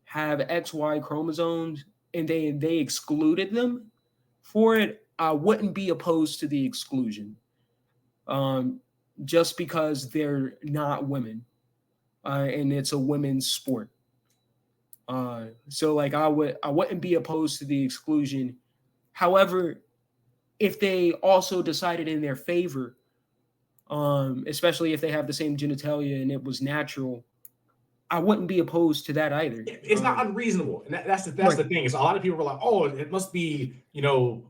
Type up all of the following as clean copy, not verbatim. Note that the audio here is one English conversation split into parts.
have XY chromosomes and they excluded them for it, I wouldn't be opposed to the exclusion. Um, just because they're not women, and it's a women's sport. So like I wouldn't be opposed to the exclusion. However, if they also decided in their favor, especially if they have the same genitalia and it was natural, I wouldn't be opposed to that either. It's not unreasonable, and that's the Right. thing. Is a lot of people are like, oh, it must be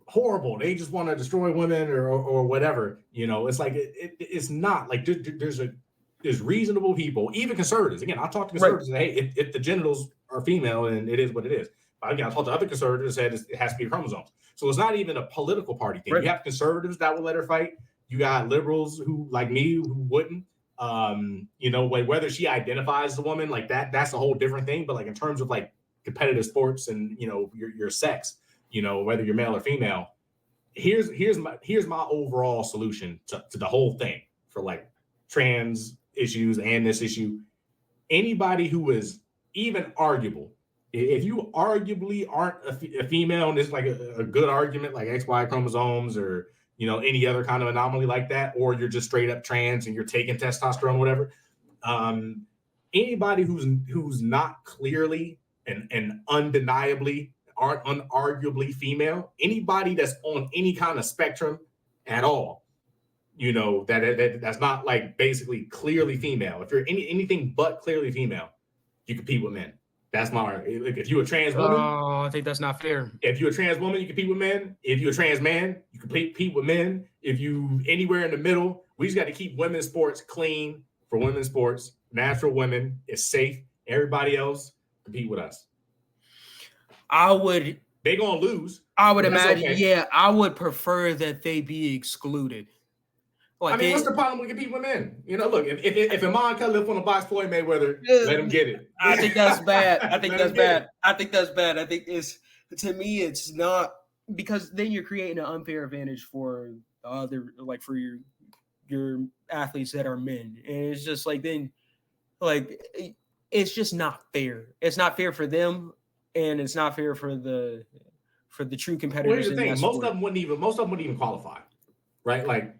horrible. They just want to destroy women or whatever. It's like it's not like there's reasonable people, even conservatives. Again, I talk to conservatives and say, hey, if the genitals are female, and it is what it is. But again, I talked to other conservatives and said it has to be chromosomes. So it's not even a political party thing. Right. You have conservatives that will let her fight. You got liberals who, like me, who wouldn't. Whether she identifies as a woman, like that's a whole different thing. But like in terms of like competitive sports and your sex, whether you're male or female, here's my overall solution to the whole thing for like trans issues and this issue. Anybody who is even arguable, if you arguably aren't a female, and it's like a good argument, like XY chromosomes or any other kind of anomaly like that, or you're just straight up trans and you're taking testosterone, whatever. Anybody who's not clearly and undeniably or unarguably female, anybody that's on any kind of spectrum at all, that's not like basically clearly female. If you're anything but clearly female, you compete with men. That's my argument. If you're a trans woman, I think that's not fair. If you're a trans woman, you compete with men. If you're a trans man, you compete with men. If you anywhere in the middle, we just got to keep women's sports clean for women's sports. Natural women is safe. Everybody else compete with us. They're gonna lose. I would imagine. Okay. Yeah, I would prefer that they be excluded. Like what's the problem with competing with men? Look, if Iman can live on a box Floyd Mayweather, let him get it. I think that's bad. I think that's bad. I think that's bad. I think to me, it's not, because then you're creating an unfair advantage for the other, like for your athletes that are men. And it's just like, then like, it's just not fair. It's not fair for them, and it's not fair for the true competitors. Well, here's the thing: most of them wouldn't even qualify. Right, right.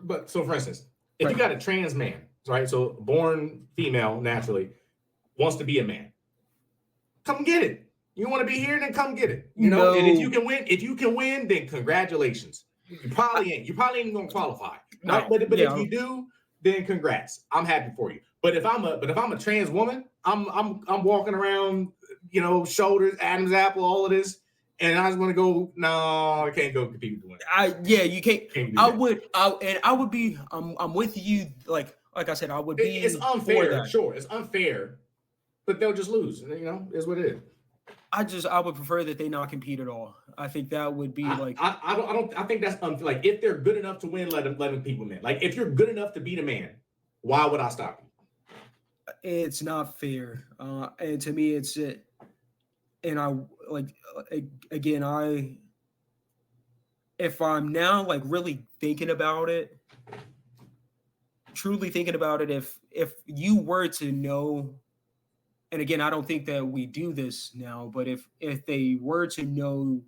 But so, for instance, if you got a trans man, right, so born female naturally, wants to be a man, come get it. You want to be here, then come get it. And if you can win, then congratulations. You probably ain't gonna qualify. No, but if you do, then congrats. I'm happy for you. But if I'm a trans woman, I'm walking around, shoulders, Adam's apple, all of this. And I just want to go. No, I can't go compete with the women. You can't. I would be. I'm with you. Like I said, I would be. It's unfair. Sure, it's unfair, but they'll just lose. Is what it is. I would prefer that they not compete at all. I think that would be I think that's unfair. Like if they're good enough to win, let them compete with men. Like if you're good enough to beat a man, why would I stop you? It's not fair. And to me, it's it. And I like, again, if I'm now like really thinking about it, truly thinking about it, if you were to know, and again, I don't think that we do this now, but if they were to know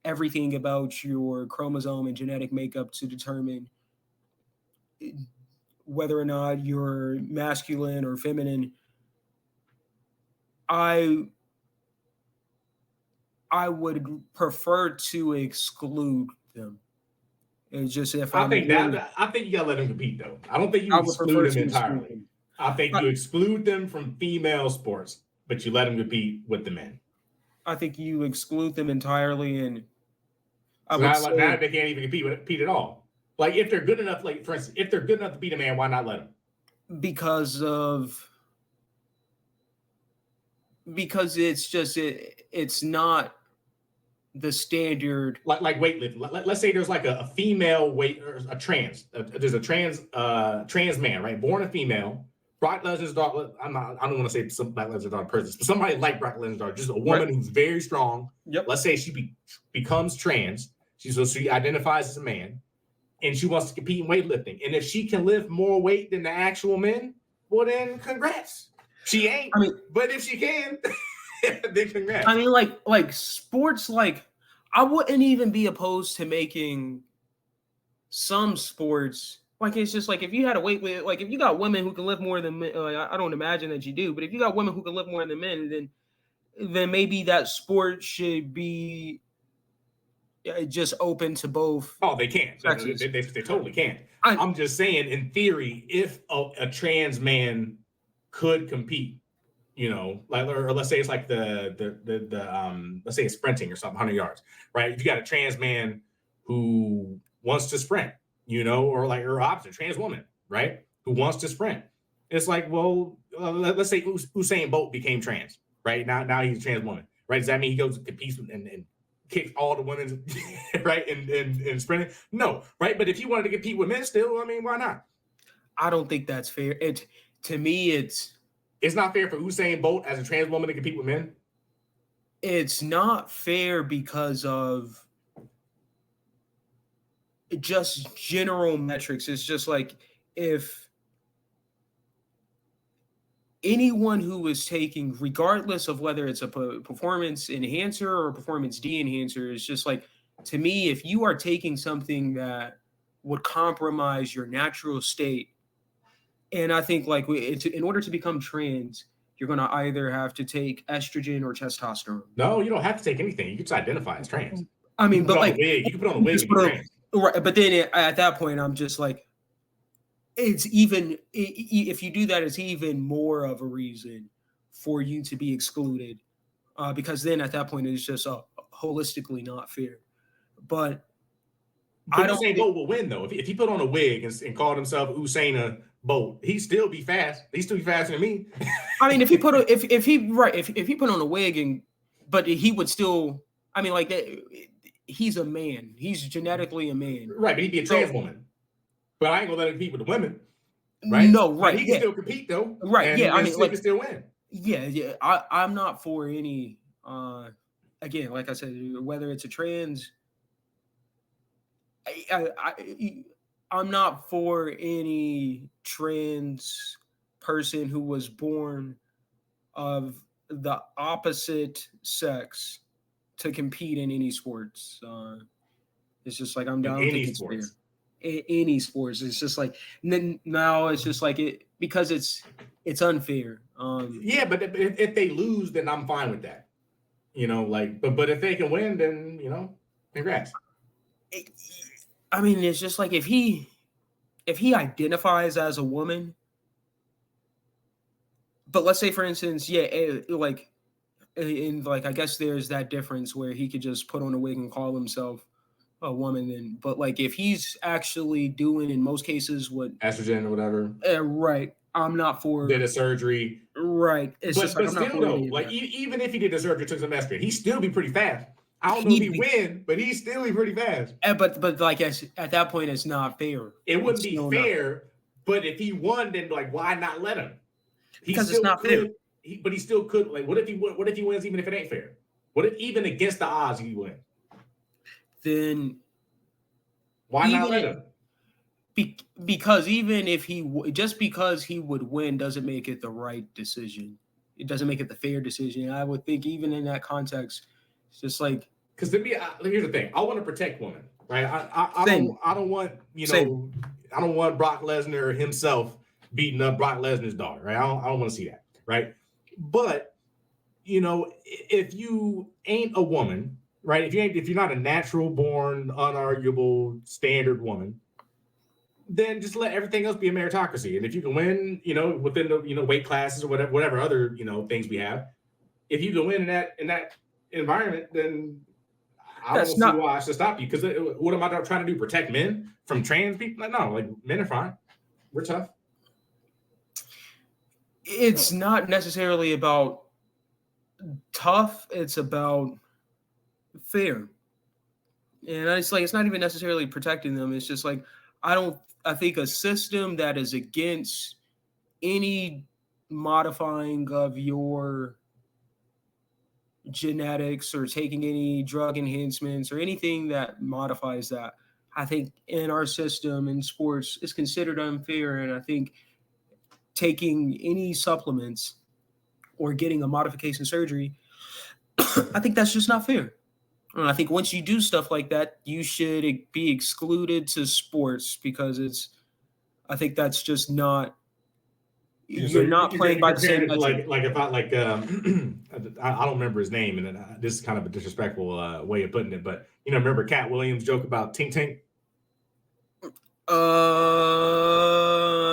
everything about your chromosome and genetic makeup to determine whether or not you're masculine or feminine, I would prefer to exclude them. It's just I think you gotta let them compete though. I don't think you exclude them entirely. I think you exclude them from female sports, but you let them compete with the men. I think you exclude them entirely, and now they can't even compete at all. Like if they're good enough, like for instance, if they're good enough to beat a man, why not let them? Because it's just it's not the standard, like weightlifting. Let's say there's like a female weight or a trans. There's a trans man, right? Born a female. Brock Lesnar's daughter. I don't want to say some Brock Lesnar's daughter person, but somebody like Brock Lesnar's daughter, just a woman who's very strong. Yep. Let's say she becomes trans. She identifies as a man, and she wants to compete in weightlifting. And if she can lift more weight than the actual men, well then congrats. She ain't. But if she can, then congrats. I mean, like sports, like I wouldn't even be opposed to making some sports. Like it's just like if you had a weight with like if you got women who can lift more than men, I don't imagine that you do, but if you got women who can lift more than men, then maybe that sport should be just open to both Oh, they can. sexes. They totally can. I I'm just saying, in theory, if a trans man could compete, like, or let's say it's like let's say it's sprinting or something, 100 yards, right? If you got a trans man who wants to sprint, or opposite, trans woman, right, who wants to sprint, it's like, well, let's say Usain Bolt became trans, right? Now he's a trans woman, right? Does that mean he goes and competes and kicks all the women, right, and sprinting? No, right? But if he wanted to compete with men still, I mean, why not? I don't think that's fair. To me, It's not fair for Usain Bolt as a trans woman to compete with men. it's not fair because of just general metrics. It's just like if anyone who is taking, regardless of whether it's a performance enhancer or a performance de-enhancer, is just like, to me, if you are taking something that would compromise your natural state, and I think like in order to become trans, you're going to either have to take estrogen or testosterone. No, you don't have to take anything. You can just identify as trans. I mean, but like, you can put on a wig and be trans. Right, but then at that point, I'm just like, it's even if you do that, it's even more of a reason for you to be excluded, because then at that point it's just holistically not fair. But I don't Usain Bolt will win though. If he put on a wig and called himself Usain Bolt, he'd still be fast. He'd still be faster than me. I mean, if he put on a wig but he would still. I mean, like that. He's a man. He's genetically a man. Right, but he'd be a trans woman. But I ain't gonna let him compete with the women. Right? No, right. He can still compete though. Right. And yeah. I mean, like, can still win. Yeah. I'm not for any. Again, like I said, whether it's a trans. I'm not for any trans person who was born of the opposite sex to compete in any sports. It's just like I'm down with any sports. Any sports. It's just like now it's just like it because it's unfair. Yeah, but if they lose, then I'm fine with that. But if they can win, then congrats. I mean, it's just like if he identifies as a woman, but let's say for instance, like I guess there's that difference where he could just put on a wig and call himself a woman. Then, but like if he's actually doing in most cases what estrogen or whatever, right? I'm not for did a surgery, right? It's but still though, like even if he did a surgery, took some estrogen, he'd still be pretty fast. I don't know if he win, but he's still be pretty fast. But like at that point, it's not fair. It wouldn't be fair. But if he won, then like why not let him? Because it's not fair. But he still could. Like, what if he wins even if it ain't fair? What if even against the odds he win? Then why not let him? Because even if just because he would win doesn't make it the right decision. It doesn't make it the fair decision. I would think even in that context, it's just like because to me, here's the thing: I want to protect women, right? I don't want I don't want Brock Lesnar himself beating up Brock Lesnar's daughter, right? I don't want to see that, right? But if you ain't a woman, right? If you're not a natural born, unarguable, standard woman, then just let everything else be a meritocracy. And if you can win, within the weight classes or whatever other things we have, if you can win in that environment, then I don't see why I should stop you. Because what am I trying to do? Protect men from trans people? No, like men are fine. We're tough. It's not necessarily about tough. It's about fair. And it's like, it's not even necessarily protecting them. It's just like, I think a system that is against any modifying of your genetics or taking any drug enhancements or anything that modifies that, I think in our system in sports is considered unfair. And I think taking any supplements or getting a modification surgery I think that's just not fair. And I think once you do stuff like that, you should be excluded to sports because it's. I think that's just not. Yeah, so You're not playing you're by the same comparing it to metric. like if I like I don't remember his name, and this is kind of a disrespectful way of putting it, but remember Cat Williams' joke about Tink Tink? You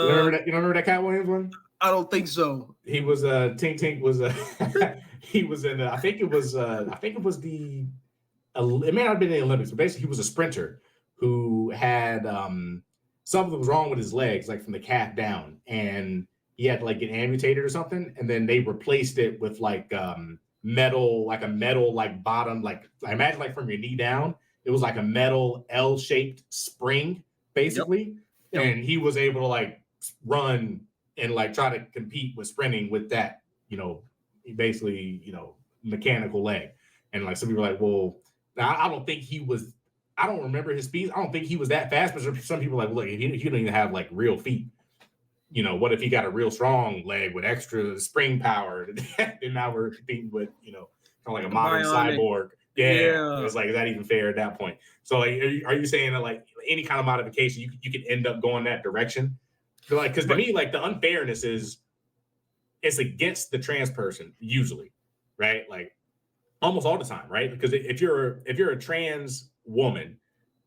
remember Uh, that? You don't remember that Cat Williams one? I don't think so. He was Tink Tink was he was in I think it was the it may not have been the Olympics, but basically he was a sprinter who had something was wrong with his legs, like from the calf down, and he had to like get amputated or something, and then they replaced it with like metal, like a metal like bottom, like I imagine like from your knee down, it was like a metal L-shaped spring, basically. Yep. And he was able to like run and like try to compete with sprinting with that, basically, mechanical leg. And like some people are like, well, I don't think he was. I don't remember his speed. I don't think he was that fast. But some people are like, look, if you don't even have like real feet, what if he got a real strong leg with extra spring power? And now we're competing with, kind of like a modern Bionic. cyborg. Yeah. It's like, is that even fair at that point? So like, are you saying that like any kind of modification, you could end up going that direction? So like, because to me, like the unfairness is it's against the trans person usually, right? Like almost all the time, right? Because if you're a trans woman,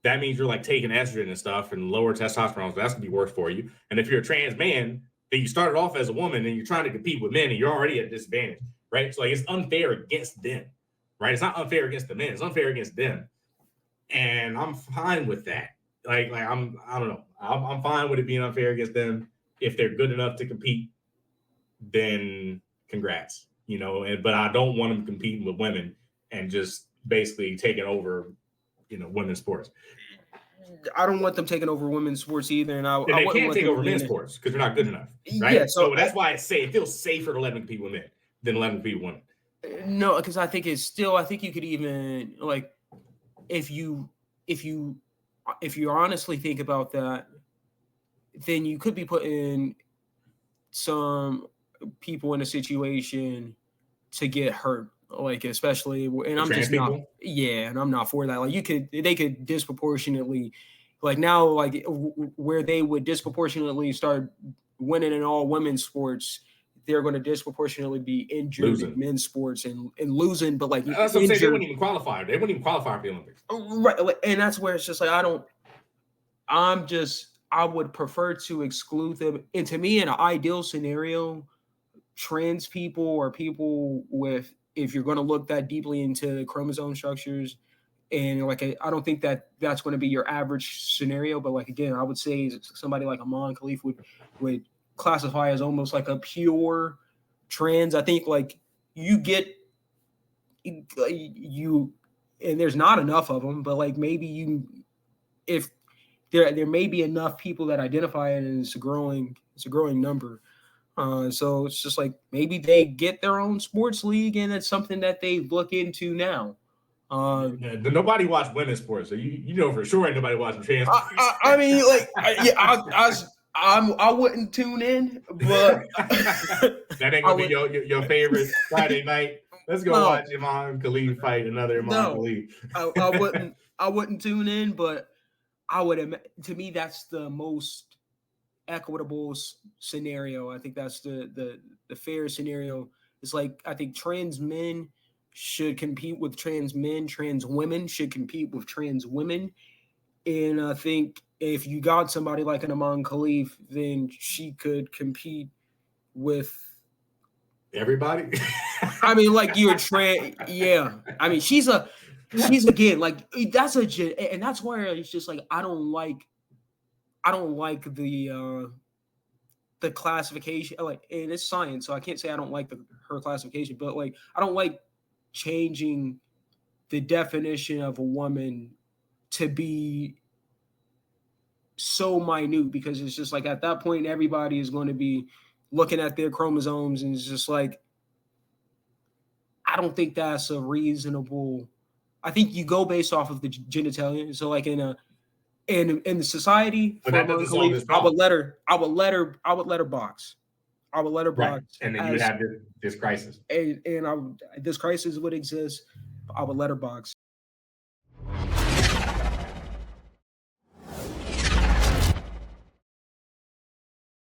that means you're like taking estrogen and stuff and lower testosterone, so that's gonna be worse for you. And if you're a trans man, then you started off as a woman and you're trying to compete with men and you're already at a disadvantage, right? So like it's unfair against them, right? It's not unfair against the men, it's unfair against them. And I'm fine with that. I don't know. I'm fine with it being unfair against them. If they're good enough to compete, then congrats. But I don't want them competing with women and just basically taking over, women's sports. I don't want them taking over women's sports either, and they can't take over men's sports because they're not good enough, right? Yeah, so that's why it feels safer to let them compete with men than let them compete with women. No, because I think it's still. I think you could even like if you honestly think about that, then you could be putting some people in a situation to get hurt, like especially, and I'm just not, and I'm not for that. Like they could disproportionately, like now, like where they would disproportionately start winning in all women's sports, they're going to disproportionately be injured in men's sports and losing. But like that's what I'm saying, they wouldn't even qualify. They wouldn't even qualify for the Olympics, right? And that's where it's just like I would prefer to exclude them. And to me, in an ideal scenario, trans people or people with, if you're going to look that deeply into the chromosome structures, and like I don't think that's going to be your average scenario, but like again, I would say somebody like Amon Khalif would classify as almost like a pure trans. I think like you get you, and there's not enough of them, but like maybe if there may be enough people that identify it, and it's a growing number. So it's just like maybe they get their own sports league, and it's something that they look into now. Nobody watched women's sports, so you know for sure ain't nobody watching trans. I mean, like, I wouldn't tune in, but that ain't gonna be your favorite Friday night. Let's go watch Imam Khalid fight another Imam Khalid. I wouldn't tune in, but I would. To me, that's the most equitable scenario. I think that's the fair scenario. It's like I think trans men should compete with trans men, trans women should compete with trans women, and I think if you got somebody like an Amon Khalif, then she could compete with everybody. I mean, like you're trans, yeah. I mean, she's again like that's and that's where it's just like I don't like the classification, like, and it's science, so I can't say I don't like her classification, but like I don't like changing the definition of a woman to be so minute, because it's just like at that point everybody is going to be looking at their chromosomes, and it's just like I don't think that's a reasonable. I think you go based off of the genitalia. So like in the society, I would let her box. I would Right. letterbox And then you would as have this crisis. this crisis would exist. I would letterbox